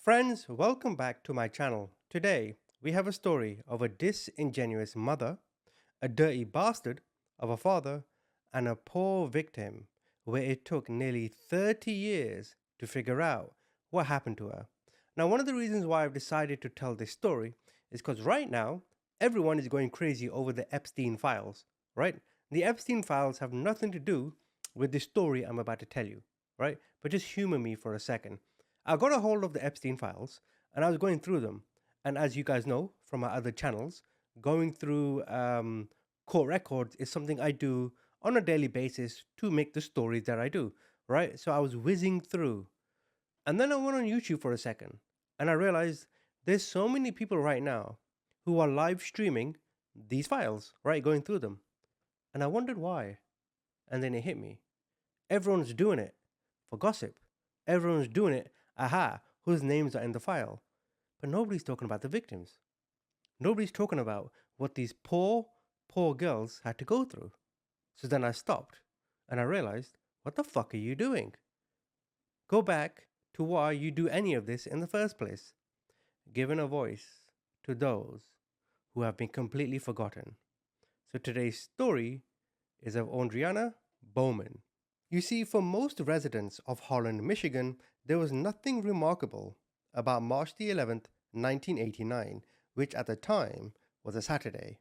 Friends, welcome back to my channel. Today, we have a story of a disingenuous mother, a dirty bastard of a father, and a poor victim where it took nearly 30 years to figure out what happened to her. Now, one of the reasons why I've decided to tell this story is because right now, everyone is going crazy over the Epstein files, right? The Epstein files have nothing to do with the story I'm about to tell you, right? But just humor me for a second. I got a hold of the Epstein files and I was going through them. And as you guys know from my other channels, going through court records is something I do on a daily basis to make the stories that I do, right? So I was whizzing through. And then I went on YouTube for a second and I realized there's so many people right now who are live streaming these files, right? Going through them. And I wondered why. And then it hit me. Everyone's doing it for gossip. Everyone's doing it, whose names are in the file. But nobody's talking about the victims. Nobody's talking about what these poor girls had to go through. So then I stopped and I realized, what the fuck are you doing? Go back to why you do any of this in the first place. Giving a voice to those who have been completely forgotten. So today's story is of Aundria Bowman. You see, for most residents of Holland, Michigan, there was nothing remarkable about March the 11th, 1989, which at the time was a Saturday.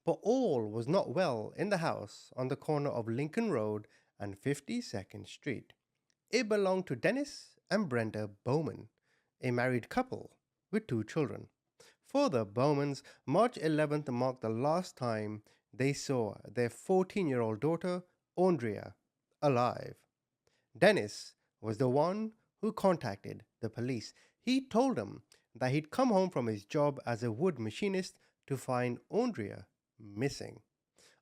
But all was not well in the house on the corner of Lincoln Road and 52nd Street. It belonged to Dennis and Brenda Bowman, a married couple with two children. For the Bowmans, March 11th marked the last time they saw their 14-year-old daughter, Aundria, alive. Dennis was the one who contacted the police. He told them that he'd come home from his job as a wood machinist to find Aundria missing,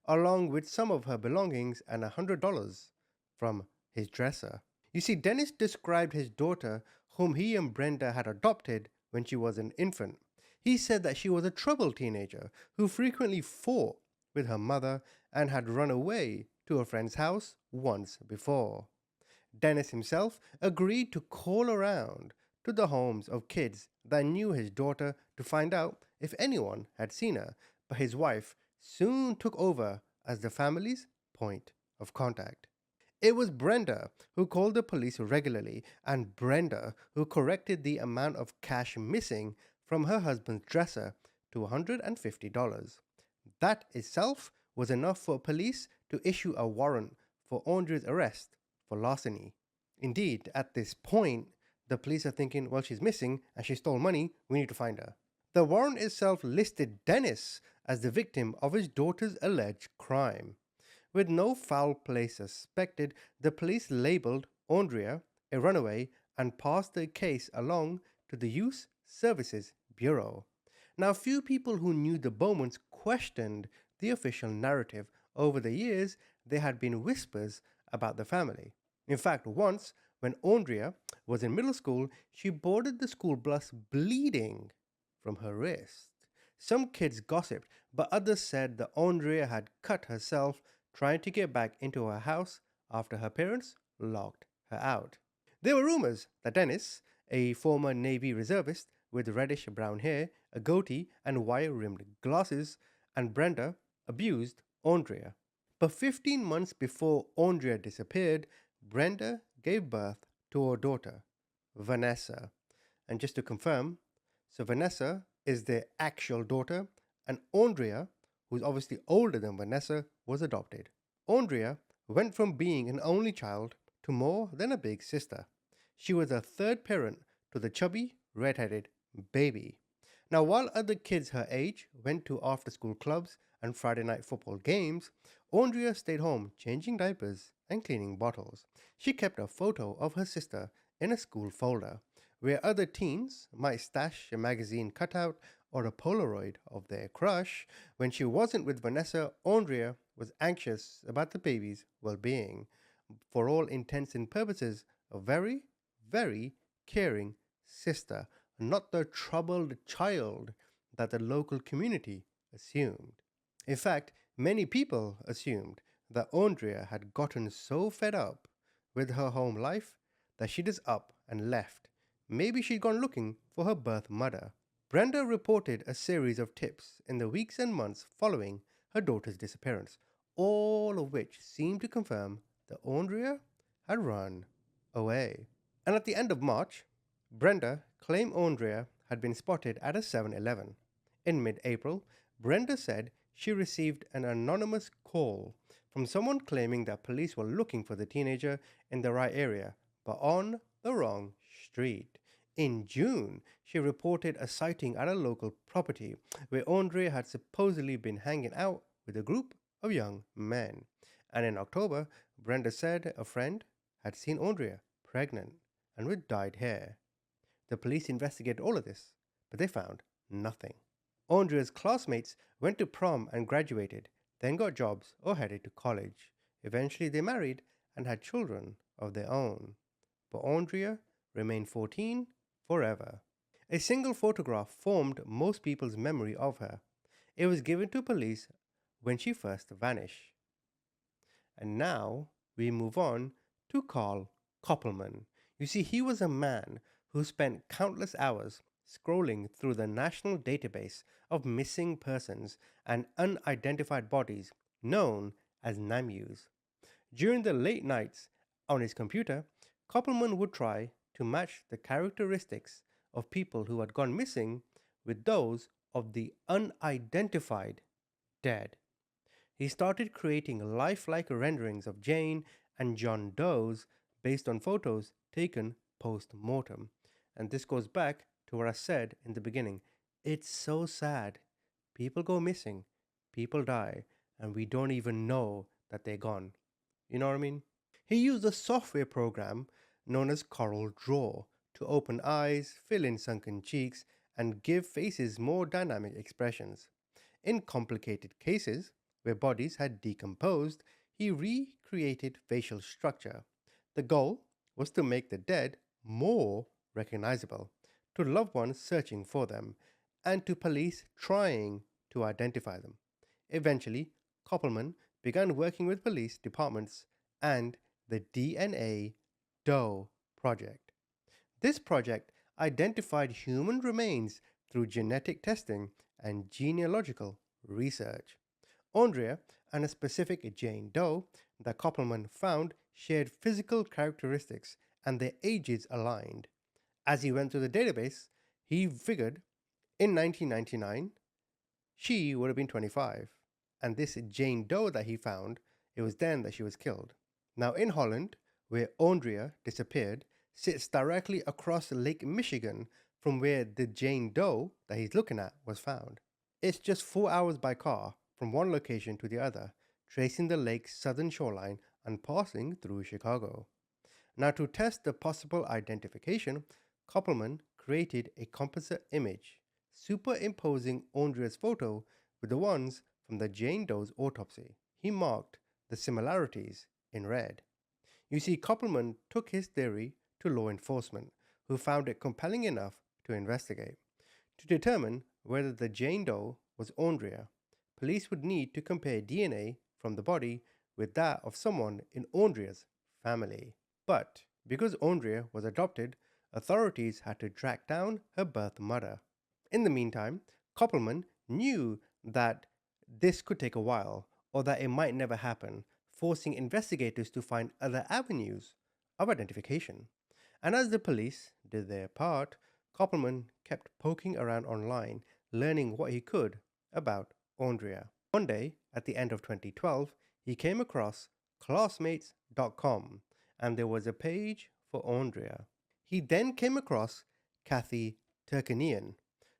along with some of her belongings and $100 from his dresser. You see, Dennis described his daughter, whom he and Brenda had adopted when she was an infant. He said that she was a troubled teenager who frequently fought with her mother and had run away to a friend's house once before. Dennis himself agreed to call around to the homes of kids that knew his daughter to find out if anyone had seen her, but his wife soon took over as the family's point of contact. It was Brenda who called the police regularly, and Brenda who corrected the amount of cash missing from her husband's dresser to $150. That itself was enough for police to issue a warrant for Aundria's arrest for larceny. Indeed, at this point, the police are thinking, well, she's missing and she stole money, we need to find her. The warrant itself listed Dennis as the victim of his daughter's alleged crime. With no foul play suspected, the police labeled Aundria a runaway and passed the case along to the Youth Services Bureau. Now, few people who knew the Bowmans questioned the official narrative. Over the years, there had been whispers about the family. In fact, once, when Aundria was in middle school, she boarded the school bus bleeding from her wrist. Some kids gossiped, but others said that Aundria had cut herself trying to get back into her house after her parents locked her out. There were rumors that Dennis, a former Navy reservist with reddish brown hair, a goatee, and wire-rimmed glasses, and Brenda abused Aundria. But 15 months before Aundria disappeared, Brenda gave birth to her daughter, Vanessa. And just to confirm, so Vanessa is their actual daughter, and Aundria, who's obviously older than Vanessa, was adopted. Aundria went from being an only child to more than a big sister. She was a third parent to the chubby, red-headed baby. Now, while other kids her age went to after-school clubs and Friday night football games, Aundria stayed home changing diapers and cleaning bottles. She kept a photo of her sister in a school folder, where other teens might stash a magazine cutout or a Polaroid of their crush. When she wasn't with Vanessa, Aundria was anxious about the baby's well-being. For all intents and purposes, a very, very caring sister, not the troubled child that the local community assumed. In fact, many people assumed that Aundria had gotten so fed up with her home life that she just up and left, maybe she'd gone looking for her birth mother. Brenda reported a series of tips in the weeks and months following her daughter's disappearance, all of which seemed to confirm that Aundria had run away. And at the end of March, Brenda claimed Aundria had been spotted at a 7-Eleven. In mid-April, Brenda said she received an anonymous call from someone claiming that police were looking for the teenager in the right area, but on the wrong street. In June, she reported a sighting at a local property where Aundria had supposedly been hanging out with a group of young men. And in October, Brenda said a friend had seen Aundria pregnant and with dyed hair. The police investigated all of this, but they found nothing. Aundria's classmates went to prom and graduated, then got jobs or headed to college. Eventually, they married and had children of their own. But Aundria remained 14 forever. A single photograph formed most people's memory of her. It was given to police when she first vanished. And now we move on to Carl Koppelman. You see, he was a man who spent countless hours scrolling through the national database of missing persons and unidentified bodies known as NAMUs. During the late nights on his computer, Koppelman would try to match the characteristics of people who had gone missing with those of the unidentified dead. He started creating lifelike renderings of Jane and John Doe's based on photos taken post-mortem. And this goes back to what I said in the beginning. It's so sad. People go missing, people die, and we don't even know that they're gone. You know what I mean? He used a software program known as Coral Draw to open eyes, fill in sunken cheeks, and give faces more dynamic expressions. In complicated cases, where bodies had decomposed, he recreated facial structure. The goal was to make the dead more recognizable, to loved ones searching for them, and to police trying to identify them. Eventually, Koppelman began working with police departments and the DNA Doe project. This project identified human remains through genetic testing and genealogical research. Aundria and a specific Jane Doe that Koppelman found shared physical characteristics and their ages aligned. As he went through the database, he figured in 1999 she would have been 25, and this Jane Doe that he found, it was then that she was killed. Now in Holland, where Aundria disappeared, sits directly across Lake Michigan from where the Jane Doe that he's looking at was found. It's just 4 hours by car from one location to the other, tracing the lake's southern shoreline and passing through Chicago. Now, to test the possible identification, Koppelman created a composite image, superimposing Aundria's photo with the ones from the Jane Doe's autopsy. He marked the similarities in red. You see, Koppelman took his theory to law enforcement, who found it compelling enough to investigate. To determine whether the Jane Doe was Aundria, police would need to compare DNA from the body with that of someone in Aundria's family. But because Aundria was adopted, authorities had to track down her birth mother. In the meantime, Koppelman knew that this could take a while, or that it might never happen, forcing investigators to find other avenues of identification. And as the police did their part, Koppelman kept poking around online, learning what he could about Aundria. One day, at the end of 2012, he came across classmates.com, and there was a page for Aundria. He then came across Kathy Turkanian,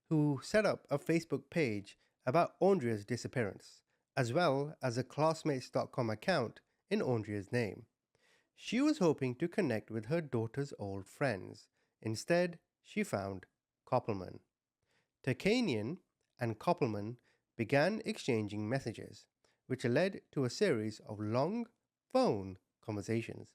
who set up a Facebook page about Aundria's disappearance, as well as a classmates.com account in Aundria's name. She was hoping to connect with her daughter's old friends. Instead, she found Koppelman. Turkanian and Koppelman began exchanging messages, which led to a series of long phone conversations.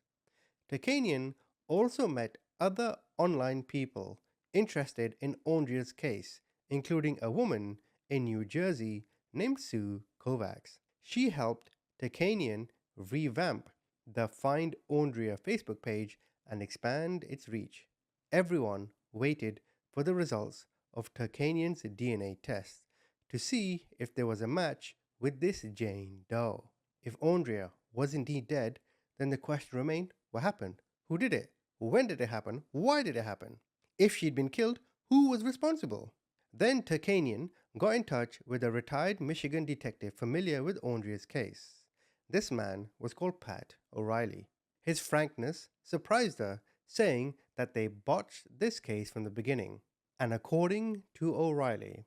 Turkanian also met other online people interested in Aundria's case, including a woman in New Jersey named Sue Kovacs. She helped Turkanian revamp the Find Aundria Facebook page and expand its reach. Everyone waited for the results of Turkanian's DNA test to see if there was a match with this Jane Doe. If Aundria was indeed dead, then the question remained, what happened? Who did it? When did it happen? Why did it happen? If she'd been killed, who was responsible? Then Turkanian got in touch with a retired Michigan detective familiar with Aundria's case. This man was called Pat O'Reilly. His frankness surprised her, saying that they botched this case from the beginning. And according to O'Reilly,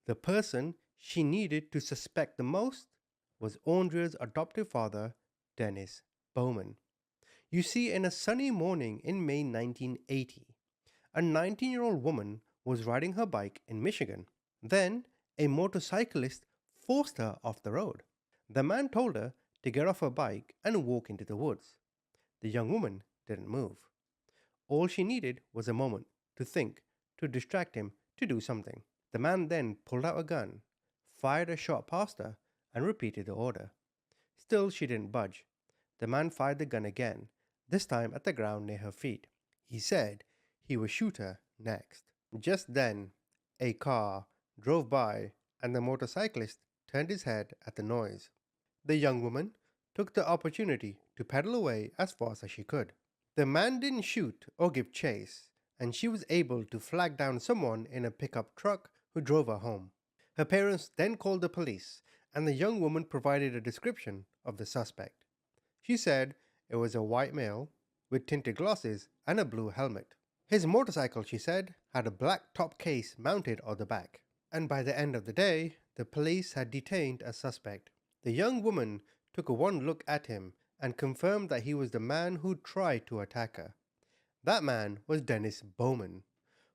the person she needed to suspect the most was Aundria's adoptive father, Dennis Bowman. You see, in a sunny morning in May 1980, a 19-year-old woman was riding her bike in Michigan. Then, a motorcyclist forced her off the road. The man told her to get off her bike and walk into the woods. The young woman didn't move. All she needed was a moment to think, to distract him, to do something. The man then pulled out a gun, fired a shot past her, and repeated the order. Still, she didn't budge. The man fired the gun again, this time at the ground near her feet. He said he would shoot her next. Just then, a car drove by and the motorcyclist turned his head at the noise. The young woman took the opportunity to pedal away as fast as she could. The man didn't shoot or give chase, and she was able to flag down someone in a pickup truck who drove her home. Her parents then called the police, and the young woman provided a description of the suspect. She said it was a white male with tinted glasses and a blue helmet. His motorcycle, she said, had a black top case mounted on the back. And by the end of the day, the police had detained a suspect. The young woman took one look at him and confirmed that he was the man who tried to attack her. That man was Dennis Bowman,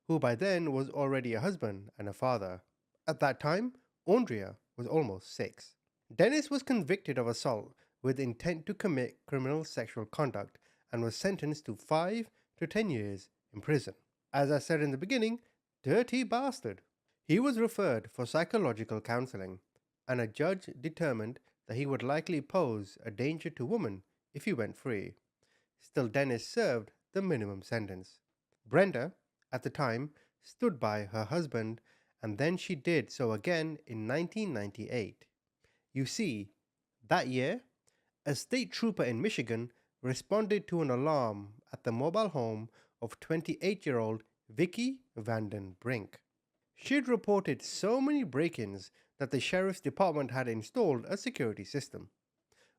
who by then was already a husband and a father. At that time, Aundria was almost 6. Dennis was convicted of assault with intent to commit criminal sexual conduct and was sentenced to 5 to 10 years in prison. As I said in the beginning, dirty bastard. He was referred for psychological counseling, and a judge determined that he would likely pose a danger to women if he went free. Still, Dennis served the minimum sentence. Brenda, at the time, stood by her husband, and then she did so again in 1998. You see, that year, a state trooper in Michigan responded to an alarm at the mobile home of 28-year-old Vicky Vanden Brink. She had reported so many break-ins that the sheriff's department had installed a security system.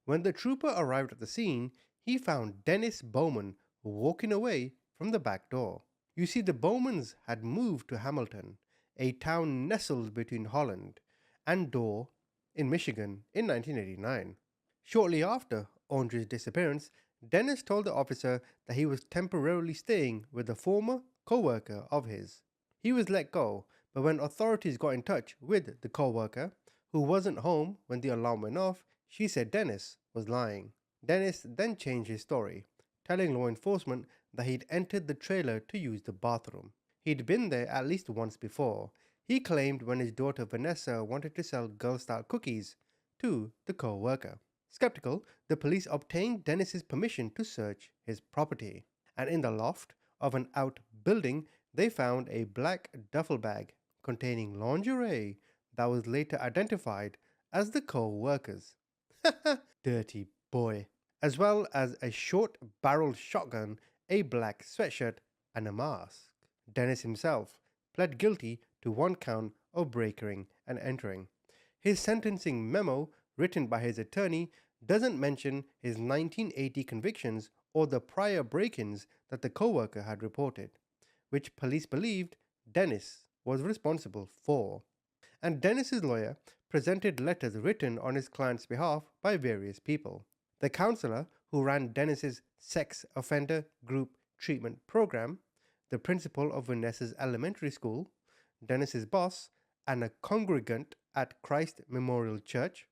When the trooper arrived at the scene, he found Dennis Bowman walking away from the back door. You see, the Bowmans had moved to Hamilton, a town nestled between Holland and Dorr in Michigan in 1989. Shortly after Aundria's disappearance, Dennis told the officer that he was temporarily staying with a former co-worker of his. He was let go, but when authorities got in touch with the co-worker, who wasn't home when the alarm went off, she said Dennis was lying. Dennis then changed his story, telling law enforcement that he'd entered the trailer to use the bathroom. He'd been there at least once before. He claimed when his daughter Vanessa wanted to sell Girl Scout cookies to the co-worker. Skeptical, the police obtained Dennis's permission to search his property, and in the loft of an outbuilding, they found a black duffel bag containing lingerie that was later identified as the co-worker's. Dirty boy. As well as a short-barreled shotgun, a black sweatshirt, and a mask. Dennis himself pled guilty to 1 count of breaking and entering. His sentencing memo, written by his attorney, doesn't mention his 1980 convictions or the prior break-ins that the co-worker had reported, which police believed Dennis was responsible for. And Dennis's lawyer presented letters written on his client's behalf by various people. The counselor who ran Dennis's sex offender group treatment program, the principal of Vanessa's elementary school, Dennis's boss, and a congregant at Christ Memorial Church,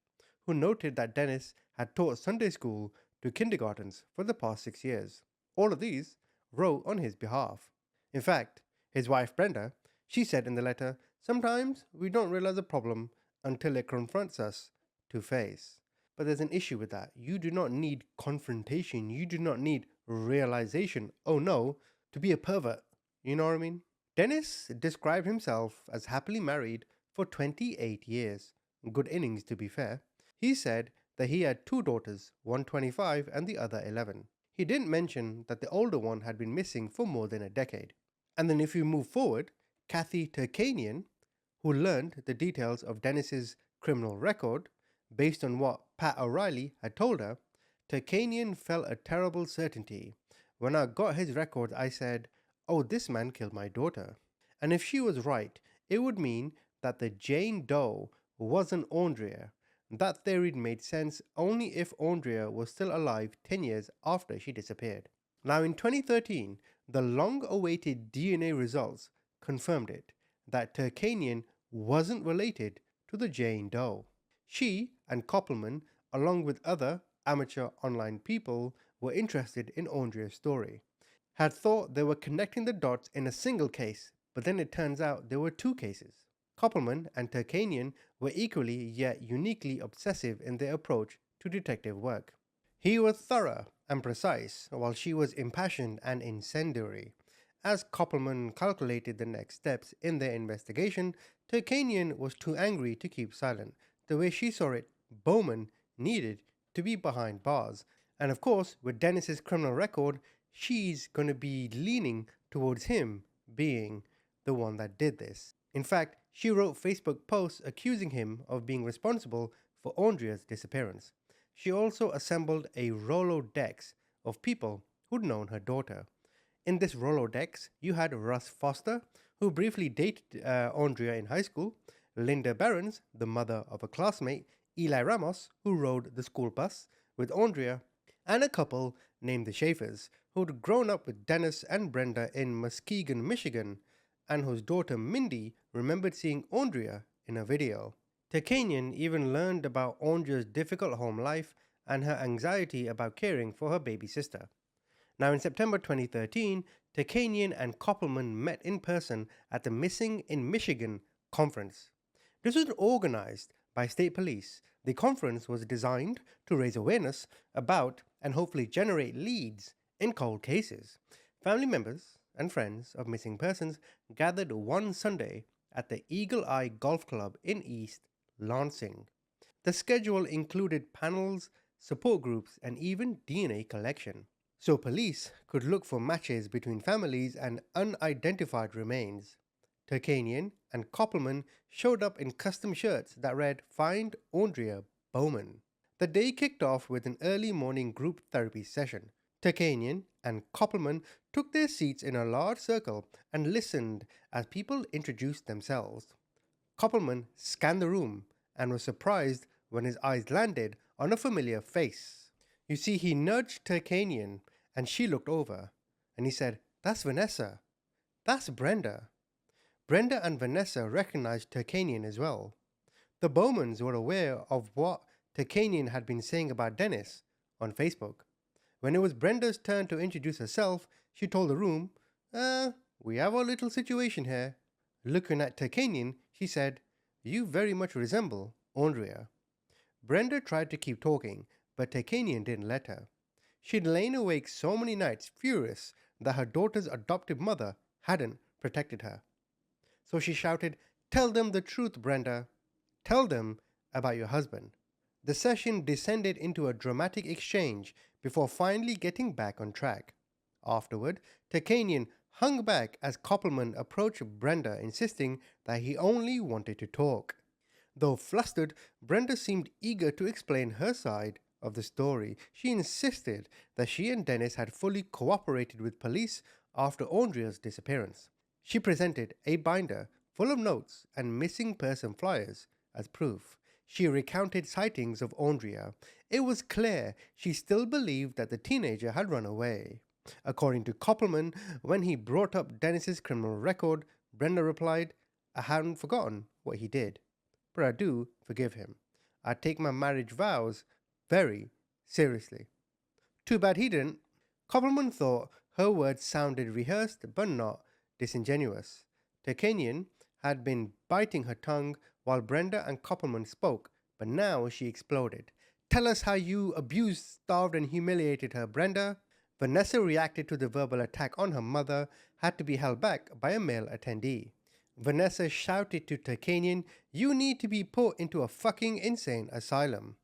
who noted that Dennis had taught Sunday school to kindergartens for the past 6 years. All of these wrote on his behalf. In fact, his wife Brenda, she said in the letter, "Sometimes we don't realize a problem until it confronts us to face." But there's an issue with that. You do not need confrontation. You do not need realization, oh no, to be a pervert. You know what I mean? Dennis described himself as happily married for 28 years. Good innings, to be fair. He said that he had two daughters, one 25 and the other 11. He didn't mention that the older one had been missing for more than a decade. And then if you move forward, Kathy Turkanian, who learned the details of Dennis's criminal record based on what Pat O'Reilly had told her, Turkanian felt a terrible certainty. When I got his records, I said, "Oh, this man killed my daughter." And if she was right, it would mean that the Jane Doe wasn't Aundria. That theory made sense only if Aundria was still alive 10 years after she disappeared. Now, in 2013, the long awaited DNA results confirmed it that Turkanian wasn't related to the Jane Doe. She and Koppelman, along with other amateur online people, were interested in Aundria's story, had thought they were connecting the dots in a single case, but then it turns out there were two cases. Koppelman and Turkanian were equally yet uniquely obsessive in their approach to detective work. He was thorough and precise, while she was impassioned and incendiary. As Koppelman calculated the next steps in their investigation, Turkanian was too angry to keep silent. The way she saw it, Bowman needed to be behind bars. And of course, with Dennis's criminal record, she's going to be leaning towards him being the one that did this. In fact, she wrote Facebook posts accusing him of being responsible for Aundria's disappearance. She also assembled a Rolodex of people who'd known her daughter. In this Rolodex, you had Russ Foster, who briefly dated Aundria in high school, Linda Behrens, the mother of a classmate, Eli Ramos, who rode the school bus with Aundria, and a couple named the Schaefers, who'd grown up with Dennis and Brenda in Muskegon, Michigan, and whose daughter Mindy remembered seeing Aundria in a video. Turkanian even learned about Aundria's difficult home life and her anxiety about caring for her baby sister. Now, in September 2013, Turkanian and Koppelman met in person at the Missing in Michigan conference. This was organized by state police. The conference was designed to raise awareness about and hopefully generate leads in cold cases. Family members and friends of missing persons gathered one Sunday at the Eagle Eye Golf Club in East Lansing. The schedule included panels, support groups, and even DNA collection, so police could look for matches between families and unidentified remains. Turkanian and Koppelman showed up in custom shirts that read "Find Aundria Bowman." The day kicked off with an early morning group therapy session. Turkanian and Koppelman took their seats in a large circle and listened as people introduced themselves. Koppelman scanned the room and was surprised when his eyes landed on a familiar face. You see, he nudged Turkanian and she looked over, and he said, "That's Vanessa. That's Brenda." Brenda and Vanessa recognized Turkanian as well. The Bowmans were aware of what Turkanian had been saying about Dennis on Facebook. When it was Brenda's turn to introduce herself, she told the room, "We have a little situation here." Looking at Turkanian, she said, "You very much resemble Aundria." Brenda tried to keep talking, but Turkanian didn't let her. She'd lain awake so many nights furious that her daughter's adoptive mother hadn't protected her. So she shouted, "Tell them the truth, Brenda. Tell them about your husband." The session descended into a dramatic exchange before finally getting back on track. Afterward, Turkanian hung back as Koppelman approached Brenda, insisting that he only wanted to talk. Though flustered, Brenda seemed eager to explain her side of the story. She insisted that she and Dennis had fully cooperated with police after Aundria's disappearance. She presented a binder full of notes and missing person flyers as proof. She recounted sightings of Aundria. It was clear she still believed that the teenager had run away. According to Koppelman, when he brought up Dennis's criminal record, Brenda replied, "I haven't forgotten what he did, but I do forgive him. I take my marriage vows very seriously." Too bad he didn't. Koppelman thought her words sounded rehearsed but not disingenuous. Turkanian had been biting her tongue while Brenda and Koppelman spoke, but now she exploded. "Tell us how you abused, starved, and humiliated her, Brenda." Vanessa reacted to the verbal attack on her mother, had to be held back by a male attendee. Vanessa shouted to Turkanian, "You need to be put into a fucking insane asylum."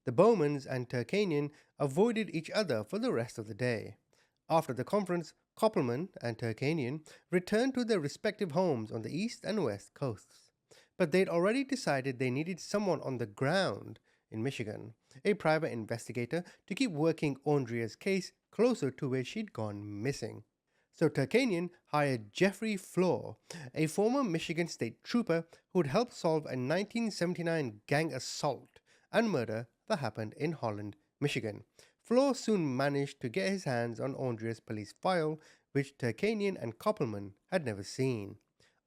The Bowmans and Turkanian avoided each other for the rest of the day. After the conference, Koppelman and Turkanian returned to their respective homes on the east and west coasts. But they'd already decided they needed someone on the ground in Michigan, a private investigator, to keep working Aundria's case closer to where she'd gone missing. So Turkanian hired Jeffrey Floor, a former Michigan state trooper who'd helped solve a 1979 gang assault and murder that happened in Holland, Michigan. Floor soon managed to get his hands on Aundria's police file, which Turkanian and Koppelman had never seen.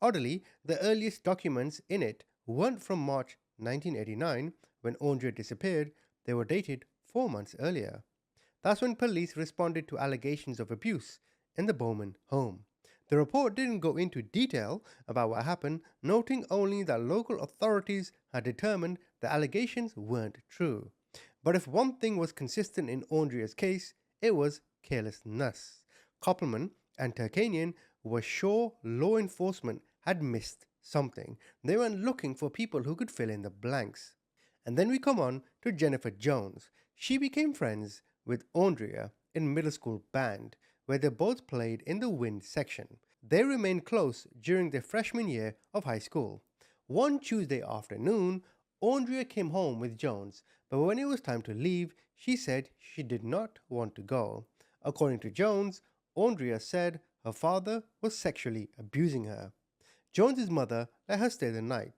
Oddly, the earliest documents in it weren't from March 1989, when Aundria disappeared. They were dated 4 months earlier. That's when police responded to allegations of abuse in the Bowman home. The report didn't go into detail about what happened, noting only that local authorities had determined the allegations weren't true. But if one thing was consistent in Aundria's case, it was carelessness. Koppelman and Turkanian were sure law enforcement had missed something. They weren't looking for people who could fill in the blanks. And then we come on to Jennifer Jones. She became friends with Aundria in middle school band, where they both played in the wind section. They remained close during their freshman year of high school. One Tuesday afternoon, Aundria came home with Jones, but when it was time to leave, she said she did not want to go. According to Jones, Aundria said her father was sexually abusing her. Jones's mother let her stay the night,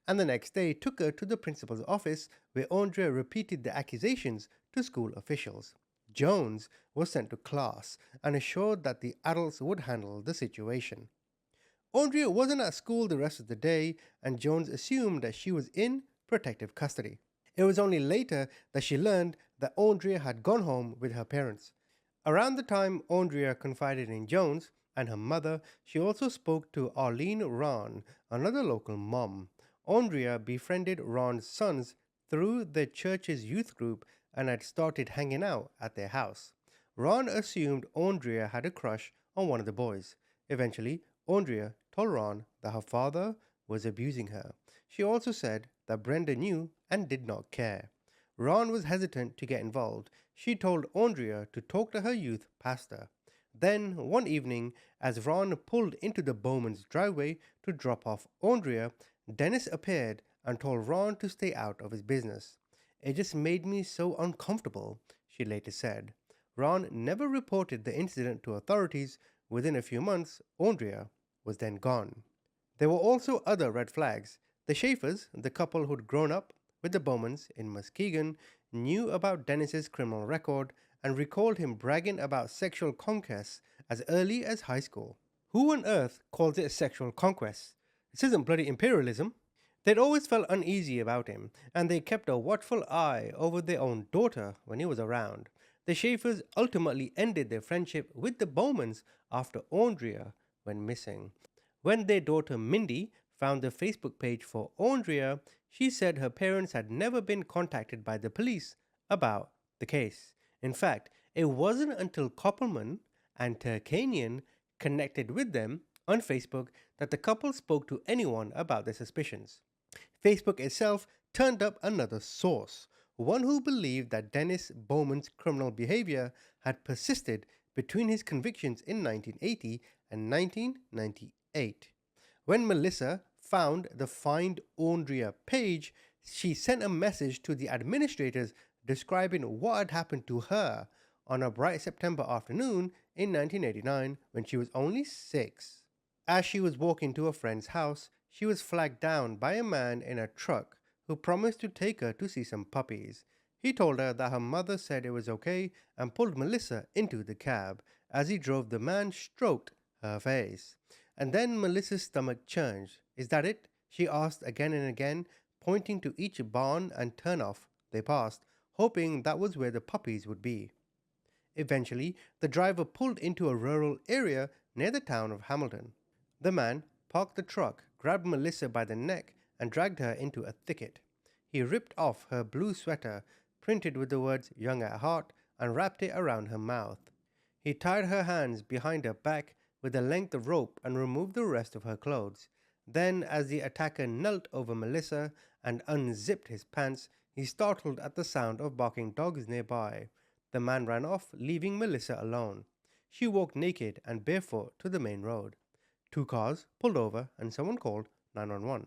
and the next day took her to the principal's office, where Aundria repeated the accusations to school officials. Jones was sent to class and assured that the adults would handle the situation. Aundria wasn't at school the rest of the day, and Jones assumed that she was in protective custody. It was only later that she learned that Aundria had gone home with her parents. Around the time Aundria confided in Jones and her mother, she also spoke to Arlene Ron, another local mom. Aundria befriended Ron's sons through their church's youth group and had started hanging out at their house. Ron assumed Aundria had a crush on one of the boys. Eventually, Aundria told Ron that her father was abusing her. She also said that Brenda knew and did not care. Ron was hesitant to get involved. She told Aundria to talk to her youth pastor. Then, one evening, as Ron pulled into the Bowman's driveway to drop off Aundria, Dennis appeared and told Ron to stay out of his business. "It just made me so uncomfortable," she later said. Ron never reported the incident to authorities. Within a few months, Aundria was then gone. There were also other red flags. The Schaefers, the couple who'd grown up with the Bowmans in Muskegon, knew about Dennis's criminal record and recalled him bragging about sexual conquests as early as high school. Who on earth calls it a sexual conquest? This isn't bloody imperialism. They'd always felt uneasy about him, and they kept a watchful eye over their own daughter when he was around. The Schaefers ultimately ended their friendship with the Bowmans after Aundria went missing. When their daughter Mindy found the Facebook page for Aundria, she said her parents had never been contacted by the police about the case. In fact, it wasn't until Koppelman and Turkanian connected with them on Facebook that the couple spoke to anyone about their suspicions. Facebook itself turned up another source, one who believed that Dennis Bowman's criminal behavior had persisted between his convictions in 1980 and 1998. When Melissa found the Find Aundria page, she sent a message to the administrators describing what had happened to her on a bright September afternoon in 1989 when she was only 6. As she was walking to a friend's house, she was flagged down by a man in a truck who promised to take her to see some puppies. He told her that her mother said it was okay and pulled Melissa into the cab. As he drove, the man stroked her face. And then Melissa's stomach churned. "Is that it?" she asked again and again, pointing to each barn and turnoff they passed, hoping that was where the puppies would be. Eventually, the driver pulled into a rural area near the town of Hamilton. The man parked the truck, grabbed Melissa by the neck, and dragged her into a thicket. He ripped off her blue sweater, printed with the words "Young at Heart," and wrapped it around her mouth. He tied her hands behind her back with a length of rope and removed the rest of her clothes. Then, as the attacker knelt over Melissa and unzipped his pants, he startled at the sound of barking dogs nearby. The man ran off, leaving Melissa alone. She walked naked and barefoot to the main road. Two cars pulled over and someone called 911.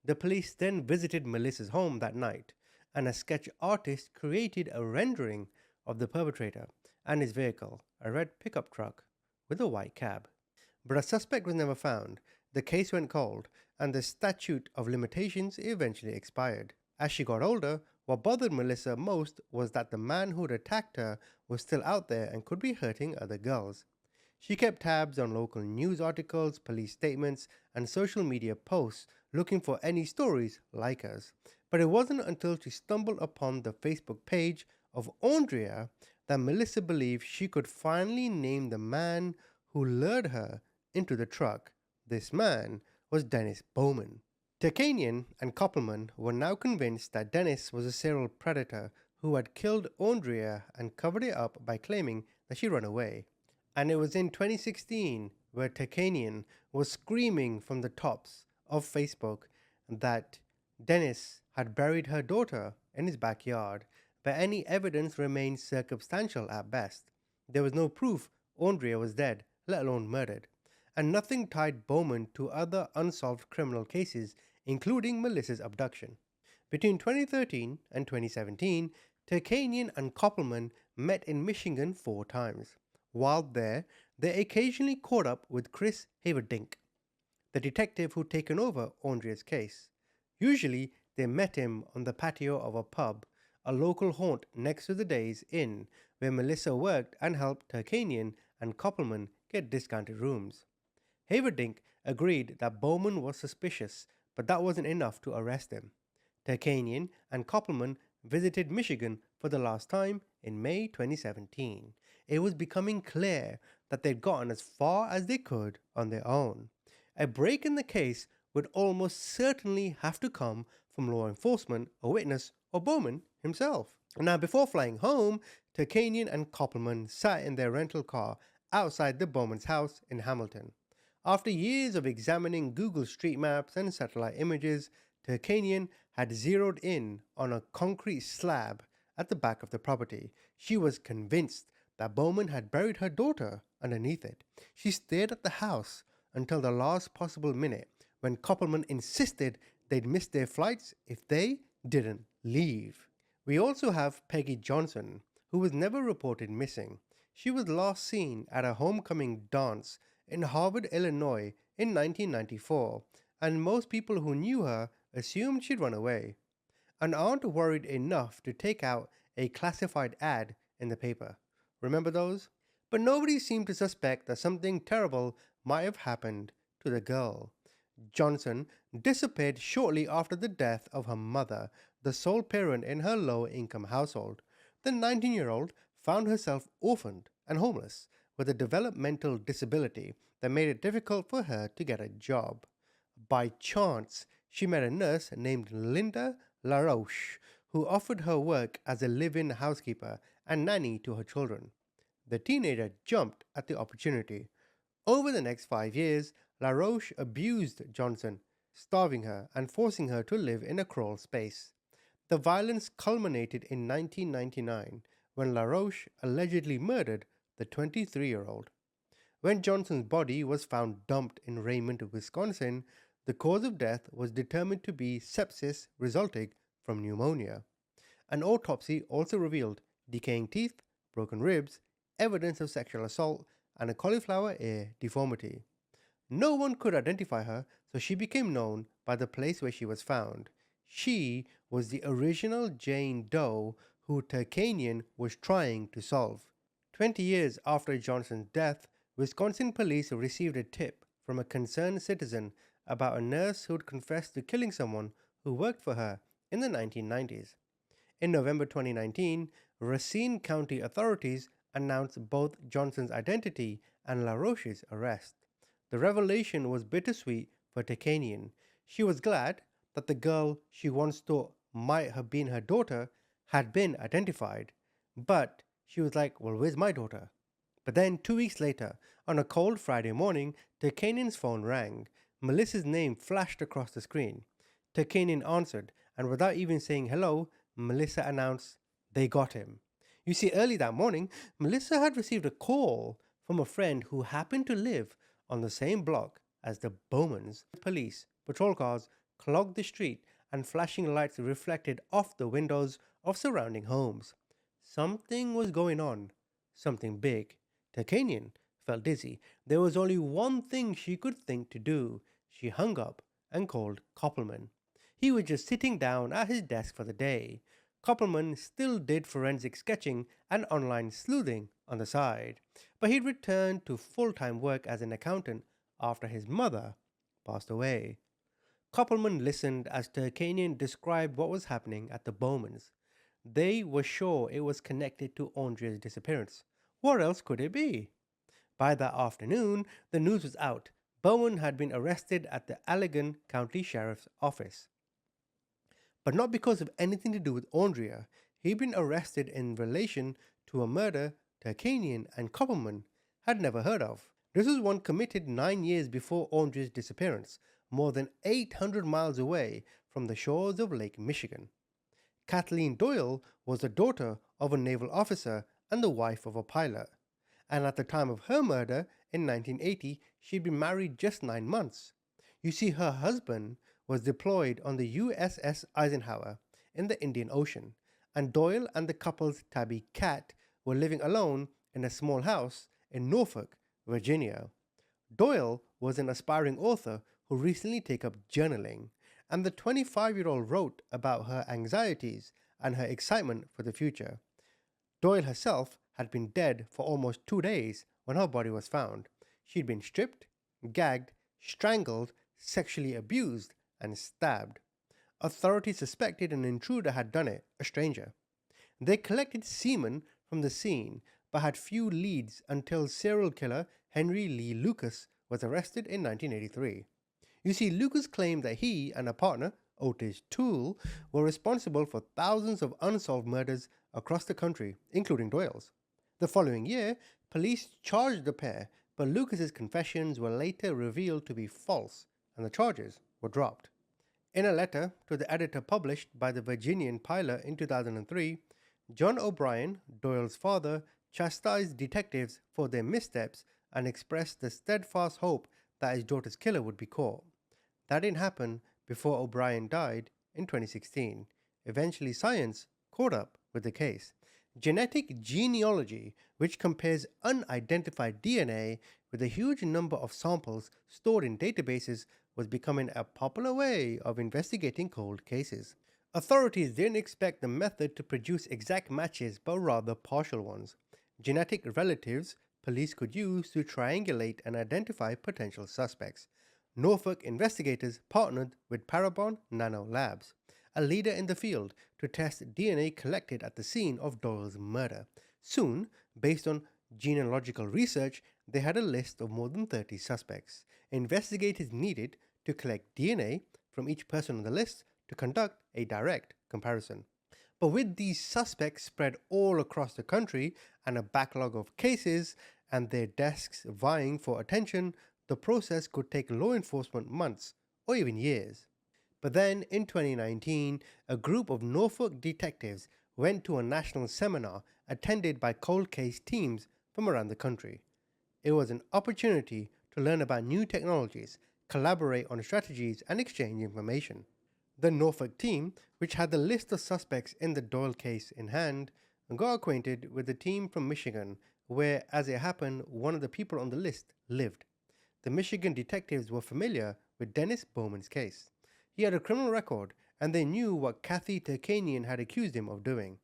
The police then visited Melissa's home that night, and a sketch artist created a rendering of the perpetrator and his vehicle, a red pickup truck with a white cab. But a suspect was never found. The case went cold, and the statute of limitations eventually expired. As she got older, what bothered Melissa most was that the man who'd attacked her was still out there and could be hurting other girls. She kept tabs on local news articles, police statements, and social media posts looking for any stories like hers. But it wasn't until she stumbled upon the Facebook page of Aundria that Melissa believed she could finally name the man who lured her into the truck. This man was Dennis Bowman. Turkanian and Koppelman were now convinced that Dennis was a serial predator who had killed Aundria and covered it up by claiming that she ran away. And it was in 2016 where Turkanian was screaming from the tops of Facebook that Dennis had buried her daughter in his backyard, but any evidence remained circumstantial at best. There was no proof Aundria was dead, let alone murdered, and nothing tied Bowman to other unsolved criminal cases, including Melissa's abduction. Between 2013 and 2017, Turkanian and Koppelman met in Michigan 4 times. While there, they occasionally caught up with Chris Haverdink, the detective who'd taken over Aundria's case. Usually, they met him on the patio of a pub, a local haunt next to the Days Inn, where Melissa worked and helped Turkanian and Koppelman get discounted rooms. Haverdink agreed that Bowman was suspicious, but that wasn't enough to arrest him. Turkanian and Koppelman visited Michigan for the last time in May 2017. It was becoming clear that they'd gotten as far as they could on their own. A break in the case would almost certainly have to come from law enforcement, a witness, or Bowman himself. Now, before flying home, Turkanian and Koppelman sat in their rental car outside the Bowman's house in Hamilton. After years of examining Google Street Maps and satellite images, Turkanian had zeroed in on a concrete slab at the back of the property. She was convinced that Bowman had buried her daughter underneath it. She stared at the house until the last possible minute, when Koppelman insisted they'd miss their flights if they didn't leave. We also have Peggy Johnson, who was never reported missing. She was last seen at a homecoming dance in Harvard, Illinois in 1994, and most people who knew her assumed she'd run away and aren't worried enough to take out a classified ad in the paper. Remember those? But nobody seemed to suspect that something terrible might have happened to the girl. Johnson disappeared shortly after the death of her mother, the sole parent in her low-income household. The 19-year-old found herself orphaned and homeless with a developmental disability that made it difficult for her to get a job. By chance, she met a nurse named Linda LaRoche, who offered her work as a live-in housekeeper and nanny to her children. The teenager jumped at the opportunity. Over the next 5 years, LaRoche abused Johnson, starving her and forcing her to live in a crawl space. The violence culminated in 1999 when LaRoche allegedly murdered the 23-year-old. When Johnson's body was found dumped in Raymond, Wisconsin, the cause of death was determined to be sepsis resulting from pneumonia. An autopsy also revealed decaying teeth, broken ribs, evidence of sexual assault, and a cauliflower ear deformity. No one could identify her, so she became known by the place where she was found. She was the original Jane Doe who Turkanian was trying to solve. 20 years after Johnson's death, Wisconsin police received a tip from a concerned citizen about a nurse who'd confessed to killing someone who worked for her in the 1990s. In November 2019, Racine County authorities announced both Johnson's identity and LaRoche's arrest. The revelation was bittersweet for Turkanian. She was glad that the girl she once thought might have been her daughter had been identified, but she was like, well, where's my daughter? But then 2 weeks later, on a cold Friday morning, Turkanian's phone rang. Melissa's name flashed across the screen. Turkanian answered, and without even saying hello, Melissa announced they got him. You see, early that morning, Melissa had received a call from a friend who happened to live on the same block as the Bowmans. Police patrol cars clogged the street and flashing lights reflected off the windows of surrounding homes. Something was going on, something big. Turkanian felt dizzy. There was only one thing she could think to do. She hung up and called Koppelman. He was just sitting down at his desk for the day. Koppelman still did forensic sketching and online sleuthing on the side, but he'd returned to full-time work as an accountant after his mother passed away. Koppelman listened as Turkanian described what was happening at the Bowmans. They were sure it was connected to Aundria's disappearance. What else could it be? By that afternoon, the news was out. Bowman had been arrested at the Allegan County Sheriff's Office. But not because of anything to do with Aundria. He'd been arrested in relation to a murder Turkanian and Koppelman had never heard of. This was one committed 9 years before Aundria's disappearance, more than 800 miles away from the shores of Lake Michigan. Kathleen Doyle was the daughter of a naval officer and the wife of a pilot, and at the time of her murder in 1980, she'd been married just 9 months. You see, her husband was deployed on the USS Eisenhower in the Indian Ocean, and Doyle and the couple's tabby cat were living alone in a small house in Norfolk, Virginia. Doyle was an aspiring author who recently took up journaling, and the 25-year-old wrote about her anxieties and her excitement for the future. Doyle herself had been dead for almost 2 days when her body was found. She'd been stripped, gagged, strangled, sexually abused, and stabbed. Authorities suspected an intruder had done it, a stranger. They collected semen from the scene, but had few leads until serial killer Henry Lee Lucas was arrested in 1983. You see, Lucas claimed that he and a partner, Otis Toole, were responsible for thousands of unsolved murders across the country, including Doyle's. The following year, police charged the pair, but Lucas's confessions were later revealed to be false, and the charges were dropped. In a letter to the editor published by the Virginian Pilot in 2003, John O'Brien, Doyle's father, chastised detectives for their missteps and expressed the steadfast hope that his daughter's killer would be caught. That didn't happen before O'Brien died in 2016. Eventually, science caught up with the case. Genetic genealogy, which compares unidentified DNA with a huge number of samples stored in databases, was becoming a popular way of investigating cold cases. Authorities didn't expect the method to produce exact matches, but rather partial ones. Genetic relatives police could use to triangulate and identify potential suspects. Norfolk investigators partnered with Parabon Nano Labs, a leader in the field, to test DNA collected at the scene of Doyle's murder. Soon, based on genealogical research, they had a list of more than 30 suspects. Investigators needed to collect DNA from each person on the list to conduct a direct comparison. But with these suspects spread all across the country and a backlog of cases and their desks vying for attention, the process could take law enforcement months or even years. But then, in 2019, a group of Norfolk detectives went to a national seminar attended by cold case teams from around the country. It was an opportunity to learn about new technologies, collaborate on strategies, and exchange information. The Norfolk team, which had the list of suspects in the Doyle case in hand, got acquainted with the team from Michigan, where, as it happened, one of the people on the list lived. The Michigan detectives were familiar with Dennis Bowman's case. He had a criminal record, and they knew what Kathy Turkanian had accused him of doing.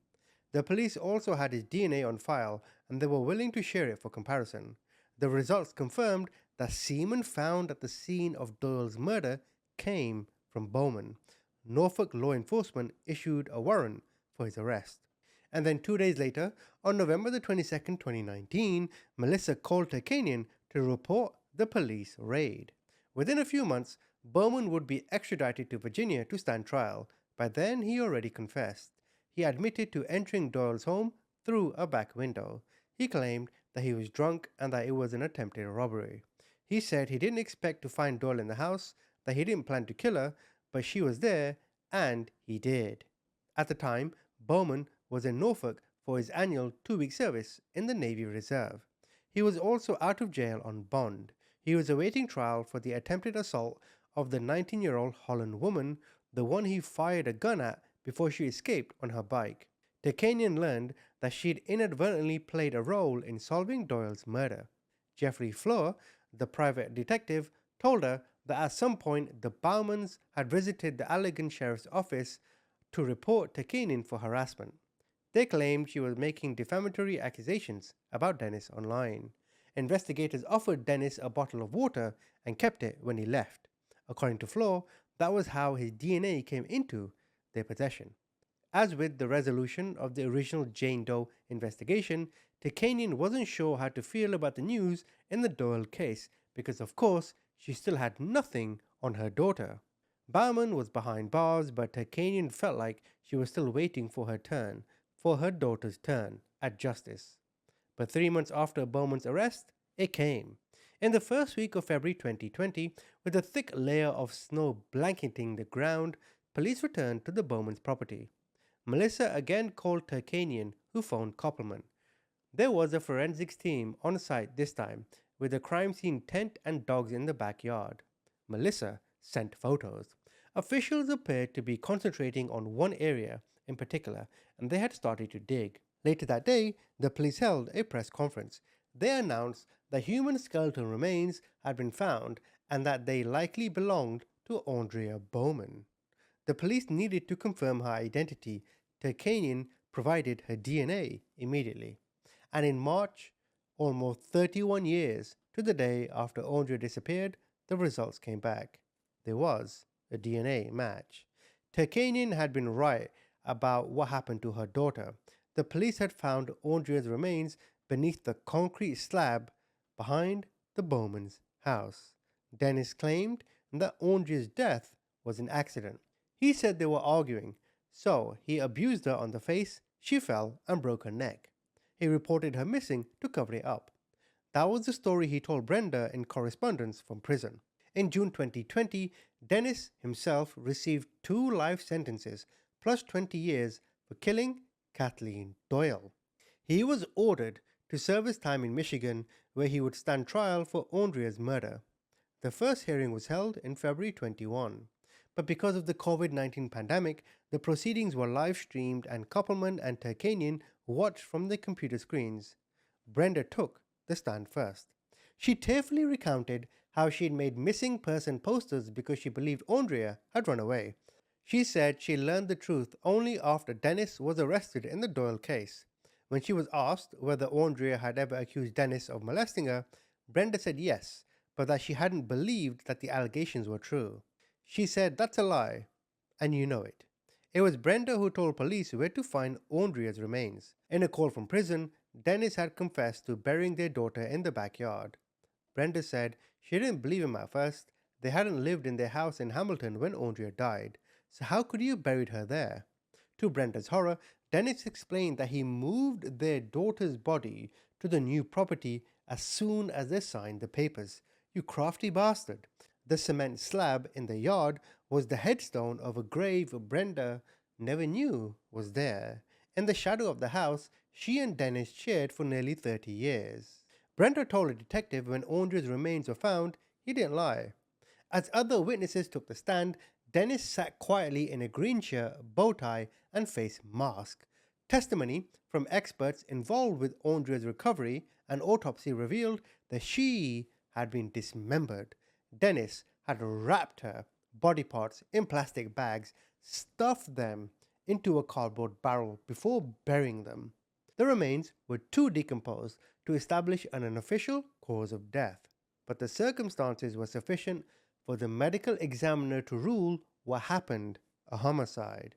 The police also had his DNA on file, and they were willing to share it for comparison. The results confirmed that semen found at the scene of Doyle's murder came from Bowman. Norfolk law enforcement issued a warrant for his arrest. And then 2 days later, on November the 22nd, 2019, Melissa called Turkanian to report the police raid. Within a few months, Bowman would be extradited to Virginia to stand trial. By then, he already confessed. He admitted to entering Doyle's home through a back window. He claimed that he was drunk and that it was an attempted robbery. He said he didn't expect to find Doyle in the house, that he didn't plan to kill her, but she was there, and he did. At the time, Bowman was in Norfolk for his annual 2-week service in the Navy Reserve. He was also out of jail on bond. He was awaiting trial for the attempted assault of the 19-year-old Holland woman, the one he fired a gun at before she escaped on her bike. Turkanian learned that she'd inadvertently played a role in solving Doyle's murder. Jeffrey Fleur, the private detective, told her that at some point the Bowmans had visited the Allegan Sheriff's office to report Turkanian for harassment. They claimed she was making defamatory accusations about Dennis online. Investigators offered Dennis a bottle of water and kept it when he left. According to Fleur, that was how his DNA came into their possession. As with the resolution of the original Jane Doe investigation, Turkanian wasn't sure how to feel about the news in the Doyle case because, of course, she still had nothing on her daughter. Bowman was behind bars, but Turkanian felt like she was still waiting for her daughter's turn at justice. But 3 months after Bowman's arrest, it came. In the first week of February 2020, with a thick layer of snow blanketing the ground, police returned to the Bowman's property. Melissa again called Turkanian, who phoned Koppelman. There was a forensics team on site this time, with a crime scene tent and dogs in the backyard. Melissa sent photos. Officials appeared to be concentrating on one area in particular, and they had started to dig. Later that day, the police held a press conference. They announced that human skeletal remains had been found and that they likely belonged to Aundria Bowman. The police needed to confirm her identity. Turkanian provided her DNA immediately. And in March, almost 31 years to the day after Aundria disappeared, the results came back. There was a DNA match. Turkanian had been right about what happened to her daughter. The police had found Aundria's remains beneath the concrete slab behind the Bowman's house. Dennis claimed that Aundria's death was an accident. He said they were arguing, so he abused her on the face, she fell and broke her neck. He reported her missing to cover it up. That was the story he told Brenda in correspondence from prison. In June 2020, Dennis himself received 2 life sentences plus 20 years for killing Kathleen Doyle. He was ordered to serve his time in Michigan, where he would stand trial for Aundria's murder. The first hearing was held in February 21. But because of the COVID-19 pandemic, the proceedings were live-streamed and Koppelman and Turkanian watched from their computer screens. Brenda took the stand first. She tearfully recounted how she had made missing person posters because she believed Aundria had run away. She said she learned the truth only after Dennis was arrested in the Doyle case. When she was asked whether Aundria had ever accused Dennis of molesting her, Brenda said yes, but that she hadn't believed that the allegations were true. She said that's a lie, and you know it. It was Brenda who told police where to find Aundria's remains. In a call from prison, Dennis had confessed to burying their daughter in the backyard. Brenda said she didn't believe him at first. They hadn't lived in their house in Hamilton when Aundria died, so how could he have buried her there? To Brenda's horror, Dennis explained that he moved their daughter's body to the new property as soon as they signed the papers. You crafty bastard. The cement slab in the yard was the headstone of a grave Brenda never knew was there. In the shadow of the house she and Dennis shared for nearly 30 years. Brenda told a detective when Aundria's remains were found, he didn't lie. As other witnesses took the stand, Dennis sat quietly in a green shirt, bow tie, and face mask. Testimony from experts involved with Aundria's recovery and autopsy revealed that she had been dismembered. Dennis had wrapped her body parts in plastic bags, stuffed them into a cardboard barrel before burying them. The remains were too decomposed to establish an unofficial cause of death, but the circumstances were sufficient for the medical examiner to rule what happened a homicide.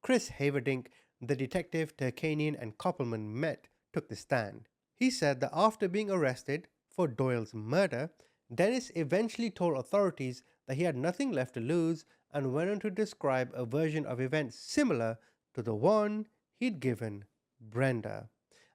Chris Haverdink, the detective Turkanian and Koppelman met, took the stand. He said that after being arrested for Doyle's murder, Dennis eventually told authorities that he had nothing left to lose and went on to describe a version of events similar to the one he'd given Brenda.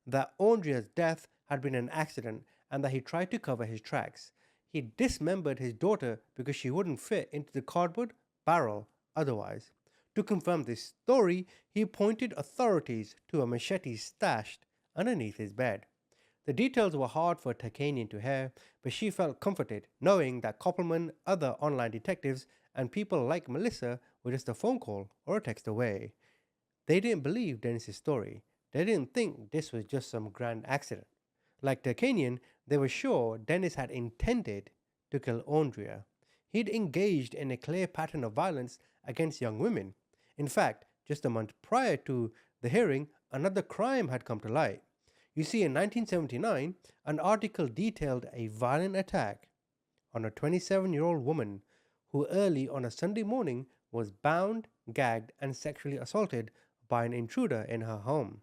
That Aundria's death had been an accident and that he tried to cover his tracks. He dismembered his daughter because she wouldn't fit into the cardboard barrel otherwise. To confirm this story, he pointed authorities to a machete stashed underneath his bed. The details were hard for Tarkanian to hear, but she felt comforted knowing that Koppelman, other online detectives, and people like Melissa were just a phone call or a text away. They didn't believe Dennis's story. They didn't think this was just some grand accident. Like Tarkanian, they were sure Dennis had intended to kill Aundria. He'd engaged in a clear pattern of violence against young women. In fact, just a month prior to the hearing, another crime had come to light. You see, in 1979, an article detailed a violent attack on a 27-year-old woman who early on a Sunday morning was bound, gagged, and sexually assaulted by an intruder in her home.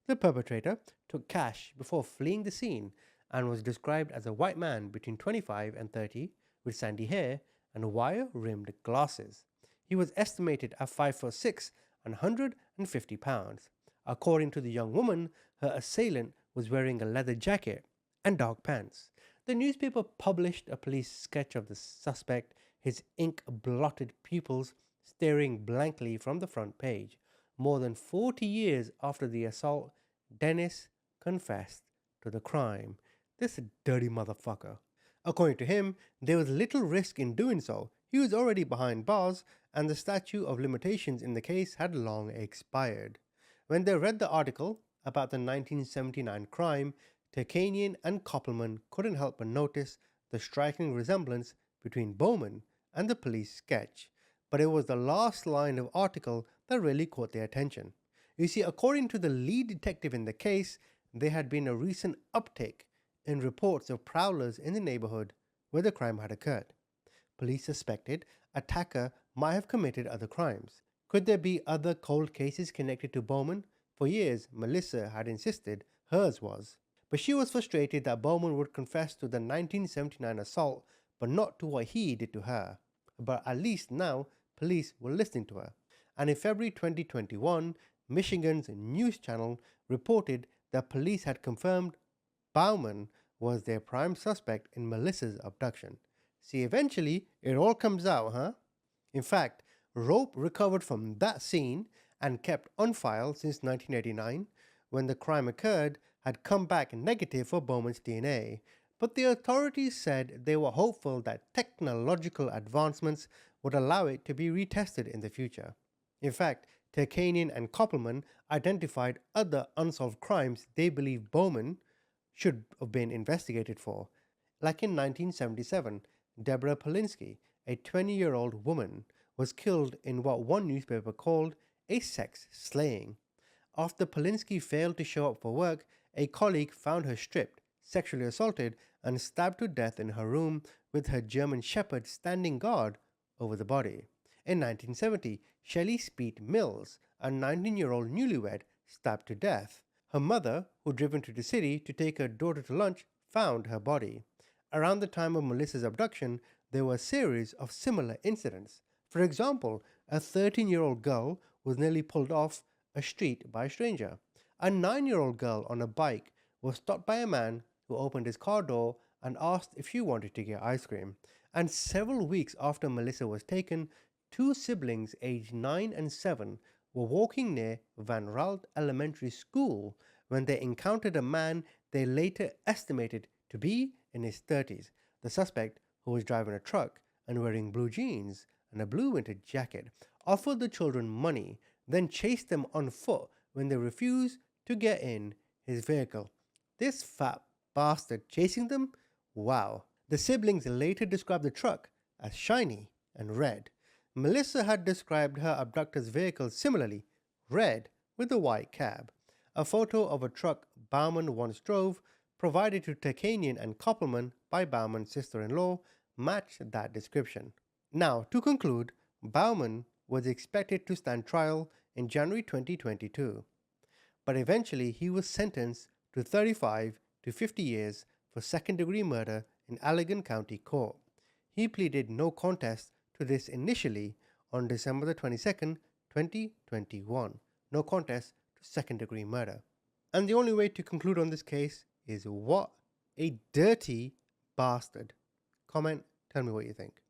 The perpetrator took cash before fleeing the scene and was described as a white man between 25 and 30 with sandy hair and wire-rimmed glasses. He was estimated at 5'6" and 150 pounds. According to the young woman, her assailant was wearing a leather jacket and dark pants. The newspaper published a police sketch of the suspect, his ink-blotted pupils staring blankly from the front page. More than 40 years after the assault, Dennis confessed to the crime. This dirty motherfucker. According to him, there was little risk in doing so. He was already behind bars, and the statute of limitations in the case had long expired. When they read the article about the 1979 crime, Tarkanian and Koppelman couldn't help but notice the striking resemblance between Bowman and the police sketch. But it was the last line of the article that really caught their attention. You see, according to the lead detective in the case, there had been a recent uptick in reports of prowlers in the neighborhood where the crime had occurred. Police suspected attacker might have committed other crimes. Could there be other cold cases connected to Bowman? For years, Melissa had insisted hers was. But she was frustrated that Bowman would confess to the 1979 assault, but not to what he did to her. But at least now, police were listening to her. And in February 2021, Michigan's news channel reported that police had confirmed Bowman was their prime suspect in Melissa's abduction. See, eventually, it all comes out, huh? In fact, rope recovered from that scene and kept on file since 1989, when the crime occurred, had come back negative for Bowman's DNA. But the authorities said they were hopeful that technological advancements would allow it to be retested in the future. In fact, Tarkanian and Koppelman identified other unsolved crimes they believe Bowman should have been investigated for. Like in 1977, Deborah Polinsky, a 20-year-old woman, was killed in what one newspaper called a sex slaying. After Polinsky failed to show up for work, a colleague found her stripped, sexually assaulted, and stabbed to death in her room with her German Shepherd standing guard over the body. In 1970, Shelley Speed Mills, a 19-year-old newlywed, stabbed to death. Her mother, who'd driven to the city to take her daughter to lunch, found her body. Around the time of Melissa's abduction, there were a series of similar incidents. For example, a 13-year-old girl was nearly pulled off a street by a stranger. A 9-year-old girl on a bike was stopped by a man who opened his car door and asked if she wanted to get ice cream. And several weeks after Melissa was taken, two siblings aged 9 and 7 were walking near Van Ralt Elementary School when they encountered a man they later estimated to be in his 30s. The suspect, who was driving a truck and wearing blue jeans and a blue winter jacket, offered the children money, then chased them on foot when they refused to get in his vehicle. This fat bastard chasing them? Wow. The siblings later described the truck as shiny and red. Melissa had described her abductor's vehicle similarly, red with a white cab. A photo of a truck Bowman once drove, provided to Tarkanian and Koppelman by Bowman's sister-in-law, matched that description. Now, to conclude, Bowman was expected to stand trial in January 2022, but eventually he was sentenced to 35 to 50 years for second-degree murder in Allegan County Court. He pleaded no contest to this initially on December the 22nd, 2021. No contest to second-degree murder. And the only way to conclude on this case is what a dirty bastard. Comment, tell me what you think.